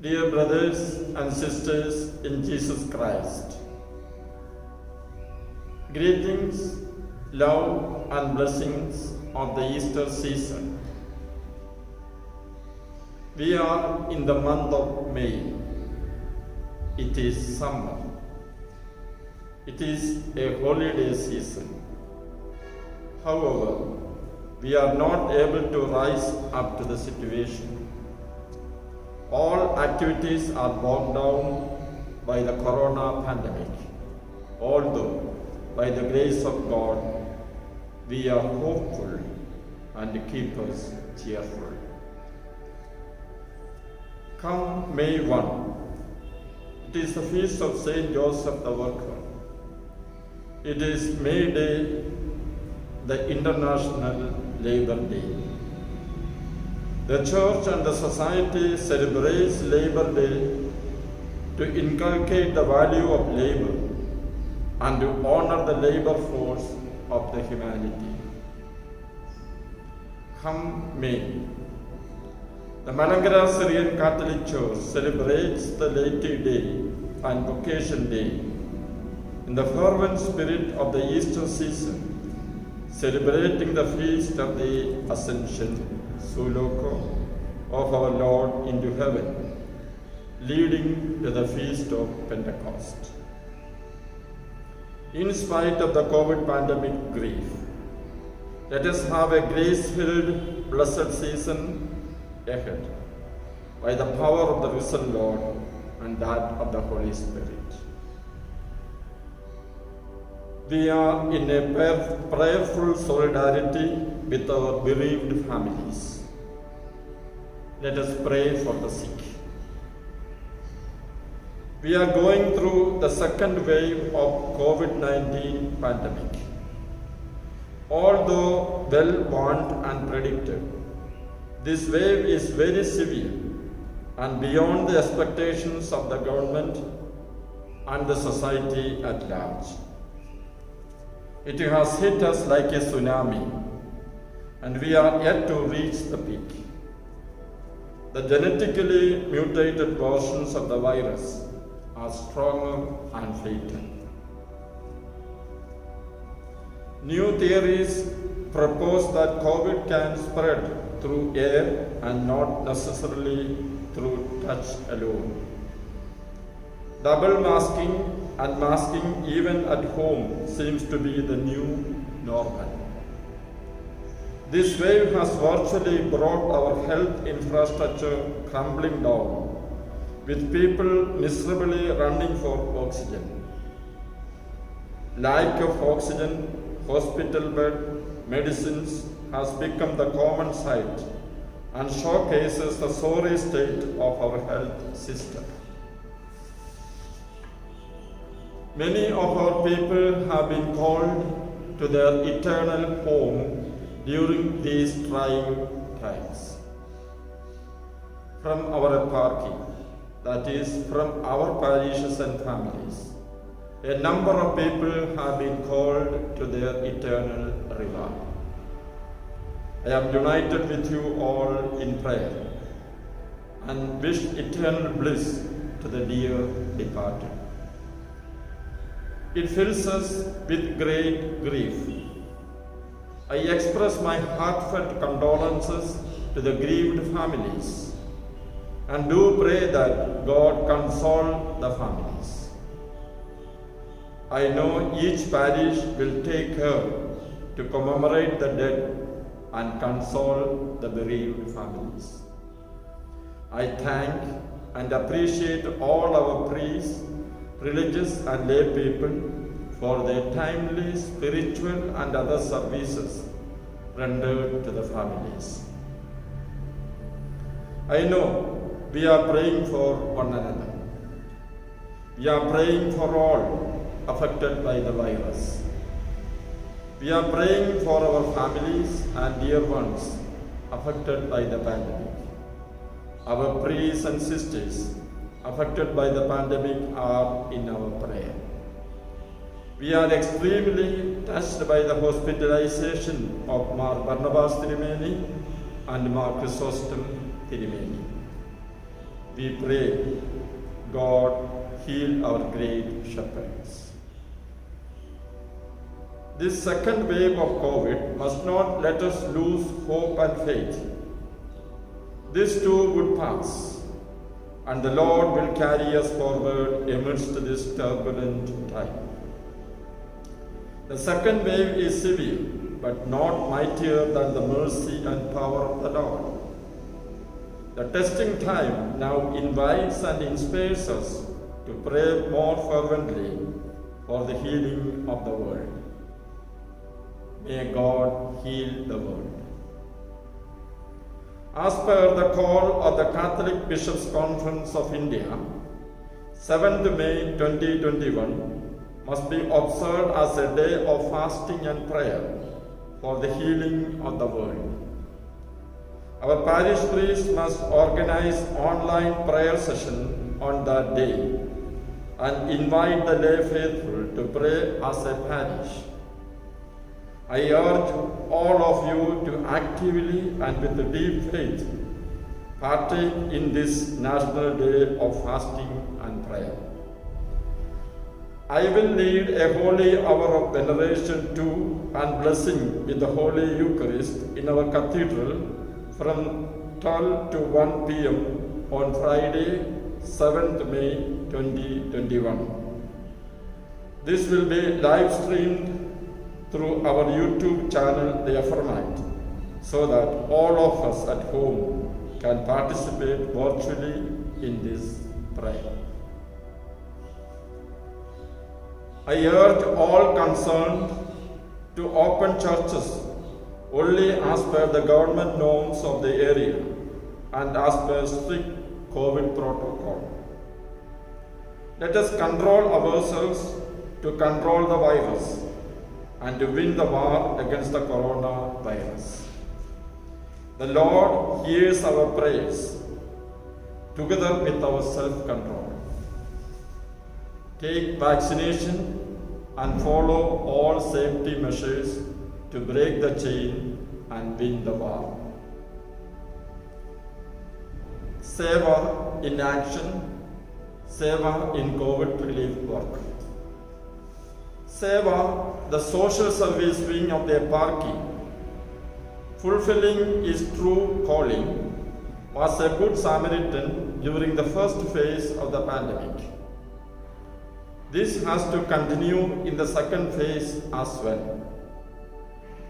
Dear brothers and sisters in Jesus Christ, greetings, love and blessings of the Easter season. We are in the month of May. It is summer. It is a holiday season. However, we are not able to rise up to the situation. All activities are bogged down by the corona pandemic. Although, by the grace of God, we are hopeful and keep us cheerful. Come May 1. It is the feast of Saint Joseph the Worker. It is May Day, the International Labour Day. The Church and the society celebrates Labour Day to inculcate the value of labour and to honour the labour force of the humanity. Come May. The Malankara Syrian Catholic Church celebrates the Laity Day and Vocation Day in the fervent spirit of the Easter season, celebrating the feast of the Ascension, Suloko, of our Lord into heaven, leading to the feast of Pentecost. In spite of the COVID pandemic grief, let us have a grace-filled, blessed season ahead by the power of the risen Lord and that of the Holy Spirit. We are in a prayerful solidarity with our bereaved families. Let us pray for the sick. We are going through the second wave of COVID-19 pandemic. Although well warned and predicted, this wave is very severe and beyond the expectations of the government and the society at large. It has hit us like a tsunami, and we are yet to reach the peak. The genetically mutated versions of the virus are stronger and fatal. New theories propose that COVID can spread through air and not necessarily through touch alone. Double masking and masking even at home seems to be the new normal. This wave has virtually brought our health infrastructure crumbling down, with people miserably running for oxygen. Lack of oxygen, hospital bed, medicines has become the common sight and showcases the sorry state of our health system. Many of our people have been called to their eternal home during these trying times. From our eparchy, that is, from our parishes and families, a number of people have been called to their eternal reward. I am united with you all in prayer and wish eternal bliss to the dear departed. It fills us with great grief. I express my heartfelt condolences to the grieved families and do pray that God console the families. I know each parish will take care to commemorate the dead and console the bereaved families. I thank and appreciate all our priests, religious and lay people for their timely spiritual and other services rendered to the families. I know we are praying for one another. We are praying for all affected by the virus. We are praying for our families and dear ones affected by the pandemic. Our priests and sisters affected by the pandemic are in our prayer. We are extremely touched by the hospitalization of Mar Barnabas Tirumeni and Mar Chrysostom Tirumeni. we pray, God, heal our great shepherds. This second wave of COVID must not let us lose hope and faith. This too would pass, and the Lord will carry us forward amidst this turbulent time. The second wave is severe, but not mightier than the mercy and power of the Lord. The testing time now invites and inspires us to pray more fervently for the healing of the world. May God heal the world. As per the call of the Catholic Bishops' Conference of India, 7th May 2021 must be observed as a day of fasting and prayer for the healing of the world. Our parish priests must organize online prayer session on that day and invite the lay faithful to pray as a parish. I urge all of you to actively and with deep faith partake in this National Day of Fasting and Prayer. I will lead a holy hour of veneration to and blessing with the Holy Eucharist in our cathedral from 12 to 1 p.m. on Friday, 7th May 2021. This will be live streamed through our YouTube channel, The Ephraimite, so that all of us at home can participate virtually in this prayer. I urge all concerned to open churches only as per the government norms of the area and as per strict COVID protocol. Let us control ourselves to control the virus and to win the war against the coronavirus. The Lord hears our prayers together with our self-control. Take vaccination and follow all safety measures to break the chain and win the war. Seva in action, Seva in COVID relief work. Seva, the social service wing of the eparchy, fulfilling his true calling, was a good Samaritan during the first phase of the pandemic. This has to continue in the second phase as well.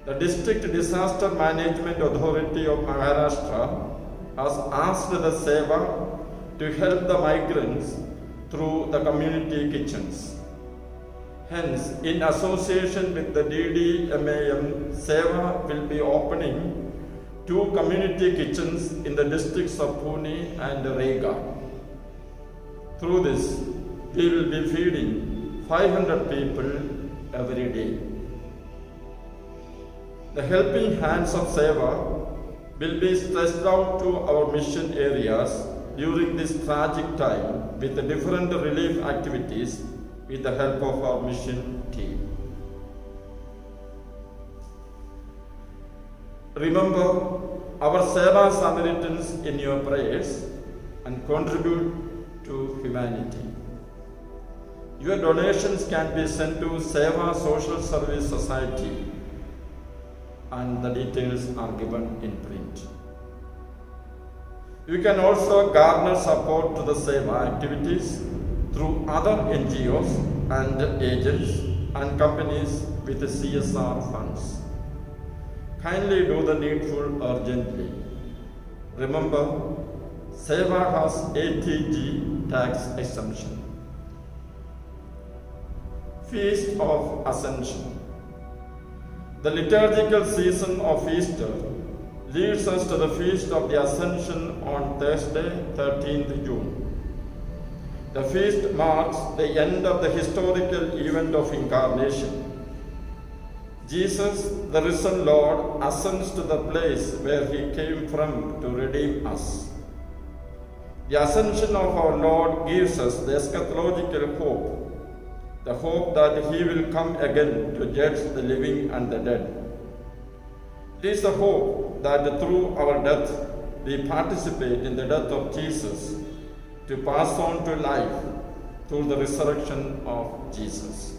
The District Disaster Management Authority of Maharashtra has asked the Seva to help the migrants through the community kitchens. Hence, in association with the DDMAM, Seva will be opening 2 community kitchens in the districts of Pune and Rega. Through this, we will be feeding 500 people every day. The helping hands of Seva will be stretched out to our mission areas during this tragic time with the different relief activities with the help of our mission team. Remember our Seva Samaritans in your prayers and contribute to humanity. Your donations can be sent to Seva Social Service Society, and the details are given in print. You can also garner support to the Seva activities through other NGOs and agents and companies with the CSR funds. Kindly do the needful urgently. Remember, Seva has ATG tax exemption. Feast of Ascension. The liturgical season of Easter leads us to the Feast of the Ascension on Thursday, 13th June. The feast marks the end of the historical event of incarnation. Jesus, the risen Lord, ascends to the place where he came from to redeem us. The ascension of our Lord gives us the eschatological hope, the hope that he will come again to judge the living and the dead. It is the hope that through our death we participate in the death of Jesus to pass on to life through the resurrection of Jesus.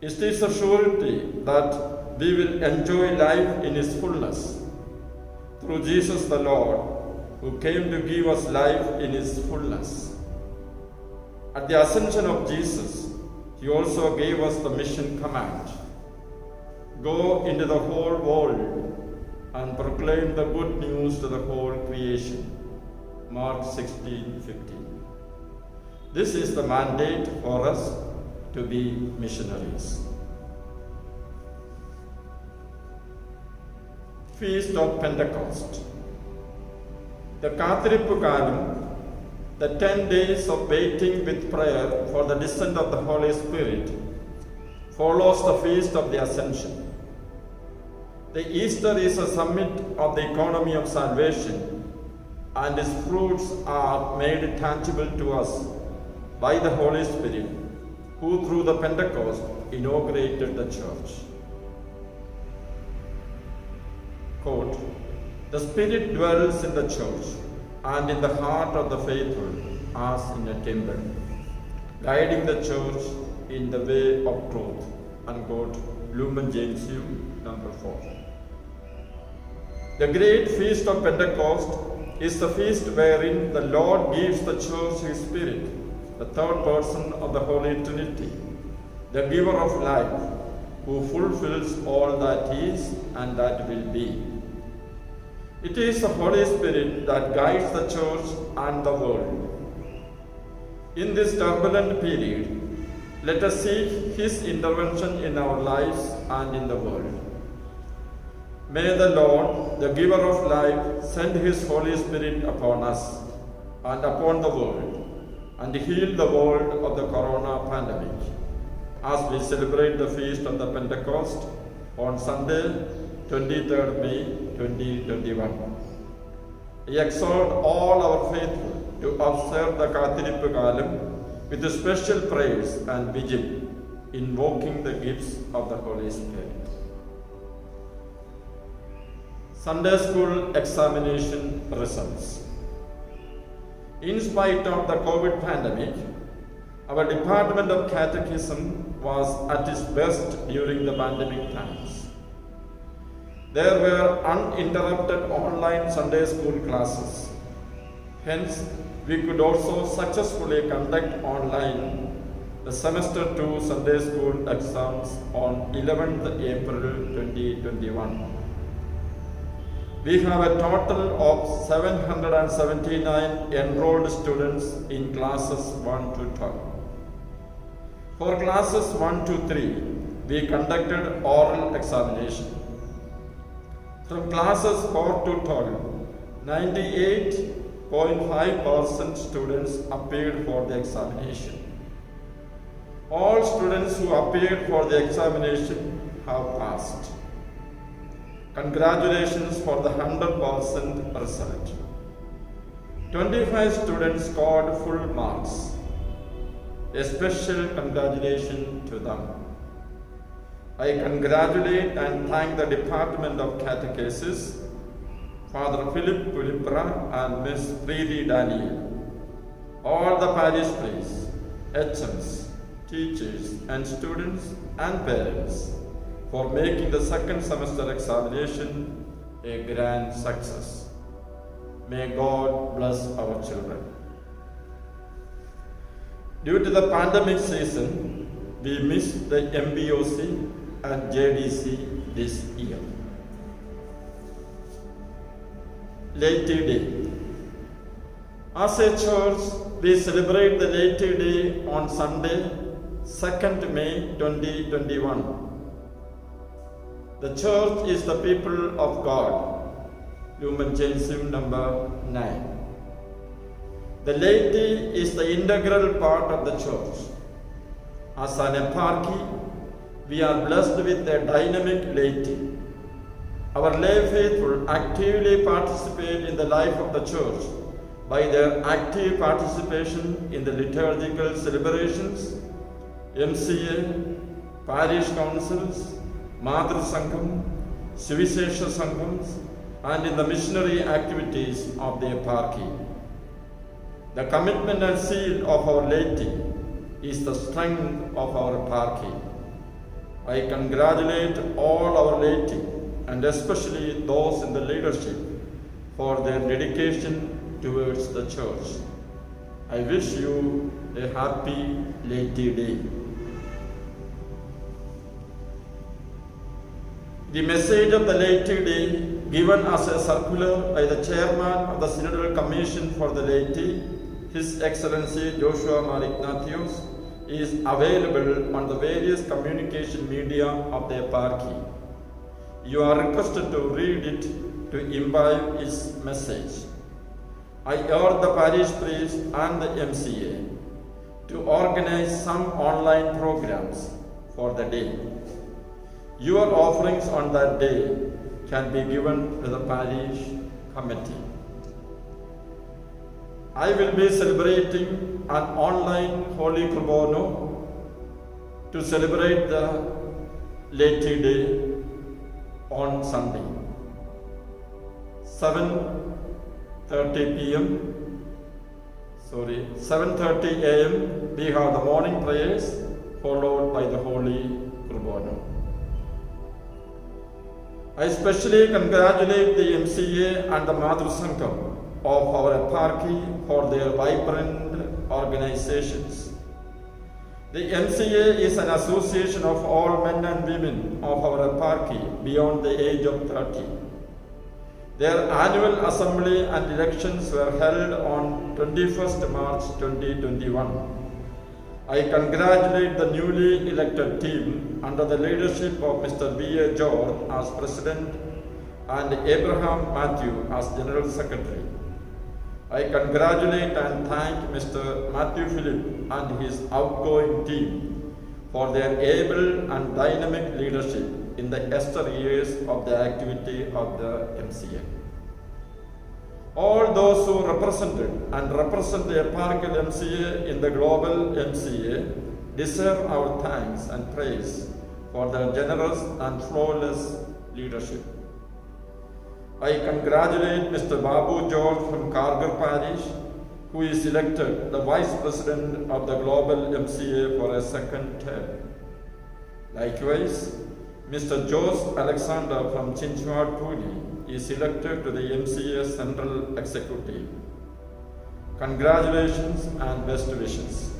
It is a surety that we will enjoy life in its fullness through Jesus the Lord, who came to give us life in its fullness. At the ascension of Jesus, he also gave us the mission command: go into the whole world and proclaim the good news to the whole creation. Mark 16:15. This is the mandate for us to be missionaries. Feast of Pentecost. The Kathirippukalum, the 10 days of waiting with prayer for the descent of the Holy Spirit, follows the Feast of the Ascension. The Easter is a summit of the economy of salvation, and its fruits are made tangible to us by the Holy Spirit, who through the Pentecost inaugurated the church. Quote, the Spirit dwells in the church and in the heart of the faithful as in a temple, guiding the church in the way of truth. Unquote. Lumen Gentium, number 4. The great feast of Pentecost is the feast wherein the Lord gives the church his Spirit, the third person of the Holy Trinity, the giver of life, who fulfills all that is and that will be. It is the Holy Spirit that guides the church and the world. In this turbulent period, let us seek his intervention in our lives and in the world. May the Lord, the giver of life, send his Holy Spirit upon us and upon the world, and heal the world of the corona pandemic, as we celebrate the feast of the Pentecost on Sunday, 23rd May 2021. I exhort all our faithful to observe the Kathirippukalum with special prayers and vigil, invoking the gifts of the Holy Spirit. Sunday School examination results. In spite of the COVID pandemic, our Department of Catechism was at its best during the pandemic times. There were uninterrupted online Sunday school classes. Hence, we could also successfully conduct online the Semester 2 Sunday School exams on 11th April 2021. We have a total of 779 enrolled students in classes 1 to 12. For classes 1 to 3, we conducted oral examination. From classes 4 to 12, 98.5% students appeared for the examination. All students who appeared for the examination have passed. Congratulations for the 100% result. 25 students scored full marks. A special congratulations to them. I congratulate and thank the Department of Catechesis, Father Philip Pulipra and Miss Preeti Daniel, all the parish priests, HMs, teachers and students and parents for making the second semester examination a grand success. May God bless our children. Due to the pandemic season, we missed the MBOC and JDC this year. Laity Day. As a church, we celebrate the Laity Day on Sunday, 2nd May 2021. The church is the people of God. Lumen Gentium number 9. The laity is the integral part of the church. As an eparchy, we are blessed with a dynamic laity. Our lay faithful actively participate in the life of the church by their active participation in the liturgical celebrations, MCA, parish councils, Madhur Sangham, Sivishesha Sanghams, and in the missionary activities of the eparchy. The commitment and zeal of our laity is the strength of our eparchy. I congratulate all our laity, and especially those in the leadership, for their dedication towards the church. I wish you a happy Laity Day. The message of the Laity Day, given as a circular by the chairman of the Synodal Commission for the Laity, His Excellency Joshua Mar Ignatius, is available on the various communication media of the eparchy. You are requested to read it to imbibe his message. I urge the parish priest and the MCA to organize some online programs for the day. Your offerings on that day can be given to the parish committee. I will be celebrating an online Holy Qurban to celebrate the Laity Day on Sunday. 7:30 a.m. we have the morning prayers followed by the Holy Qurban. I especially congratulate the MCA and the Madhur Sangham of our eparchy for their vibrant organizations. The MCA is an association of all men and women of our eparchy beyond the age of 30. Their annual assembly and elections were held on 21st March 2021. I congratulate the newly elected team under the leadership of Mr. B.A. George as President and Abraham Matthew as General Secretary. I congratulate and thank Mr. Matthew Philip and his outgoing team for their able and dynamic leadership in the ester years of the activity of the MCA. All those who represented and represent the eparchial MCA in the global MCA deserve our thanks and praise for their generous and flawless leadership. I congratulate Mr. Babu George from Kargar Parish, who is elected the Vice President of the Global MCA for a second term. Likewise, Mr. Jose Alexander from Chinchwad Pune is elected to the MCA Central Executive. Congratulations and best wishes.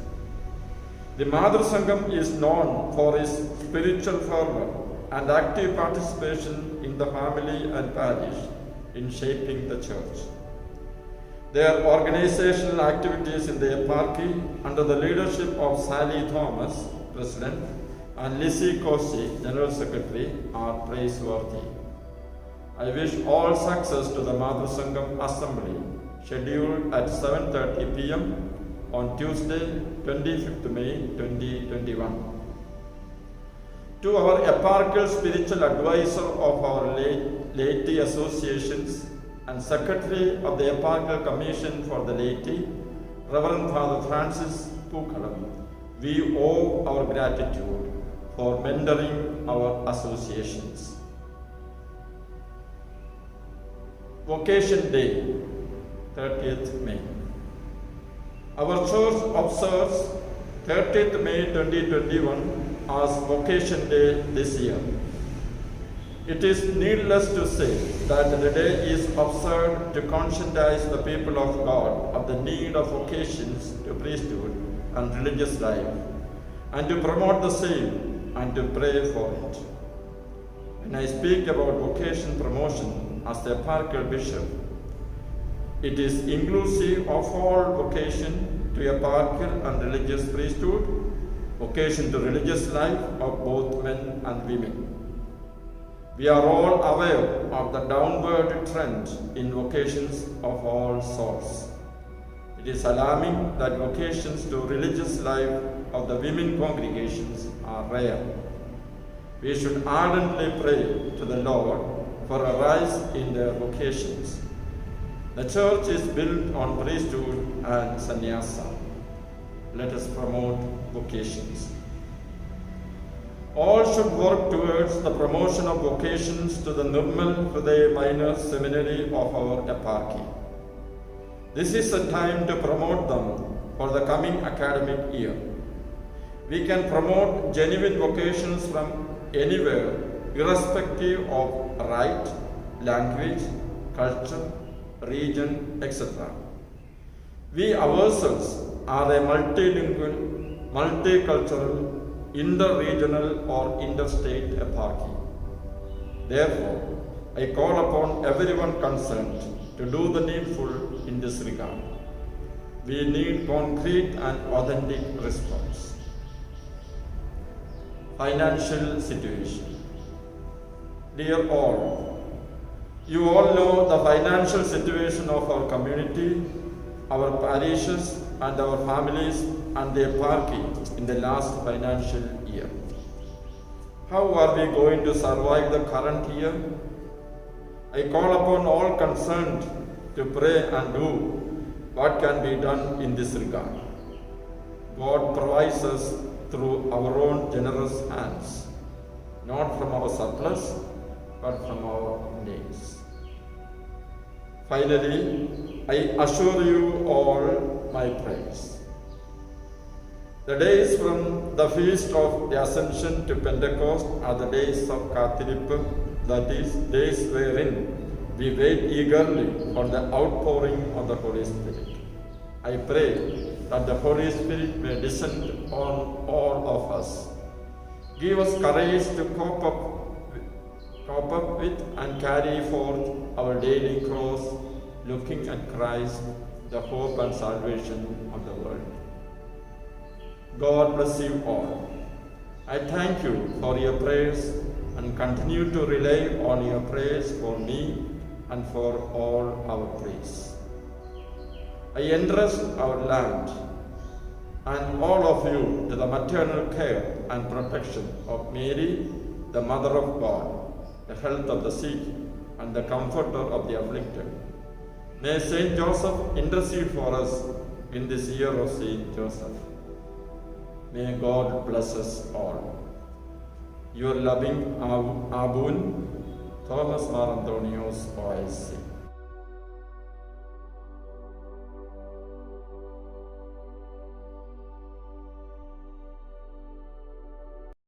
The Madhur Sangham is known for its spiritual fervor and active participation in the family and parish in shaping the church. Their organizational activities in the eparchy under the leadership of Sally Thomas, President, and Lizzie Kosi, General Secretary, are praiseworthy. I wish all success to the Madhur Sangham Assembly, scheduled at 7:30 p.m. on Tuesday, 25th May 2021. To our eparchial spiritual advisor of our laity associations and Secretary of the Eparchial Commission for the Laity, Reverend Father Francis Pukalam, we owe our gratitude for mentoring our associations. Vocation Day, 30th May. Our church observes 30th May 2021 as Vocation Day this year. It is needless to say that the day is observed to conscientize the people of God of the need of vocations to priesthood and religious life, and to promote the same and to pray for it. When I speak about vocation promotion as the eparchial bishop, it is inclusive of all vocation to eparchial and religious priesthood, vocation to religious life of both men and women. We are all aware of the downward trend in vocations of all sorts. It is alarming that vocations to religious life of the women congregations are rare. We should ardently pray to the Lord for a rise in their vocations. The church is built on priesthood and sannyasa. Let us promote vocations. All should work towards the promotion of vocations to the Nirmal Hriday Minor Seminary of our eparchy. This is the time to promote them for the coming academic year. We can promote genuine vocations from anywhere, irrespective of right, language, culture, region, etc. We ourselves are a multilingual, multicultural, inter-regional or interstate eparchy. Therefore, I call upon everyone concerned to do the needful in this regard. We need concrete and authentic response. Financial situation. Dear all, you all know the financial situation of our community, our parishes and our families and the eparchy in the last financial year. How are we going to survive the current year? I call upon all concerned to pray and do what can be done in this regard. God provides us through our own generous hands, not from our surplus, but from our needs. Finally, I assure you all my praise. The days from the feast of the Ascension to Pentecost are the days of Kathirippu, that is, days wherein we wait eagerly for the outpouring of the Holy Spirit. I pray that the Holy Spirit may descend on all of us. Give us courage to cope up with and carry forth our daily cross, looking at Christ, the hope and salvation of the world. God bless you all. I thank you for your prayers and continue to rely on your prayers for me and for all our priests. I entrust our land and all of you to the maternal care and protection of Mary, the Mother of God, the health of the sick and the comforter of the afflicted. May Saint Joseph intercede for us in this year of Saint Joseph. May God bless us all. Your loving Abun, Thomas Mar Antonios OIC.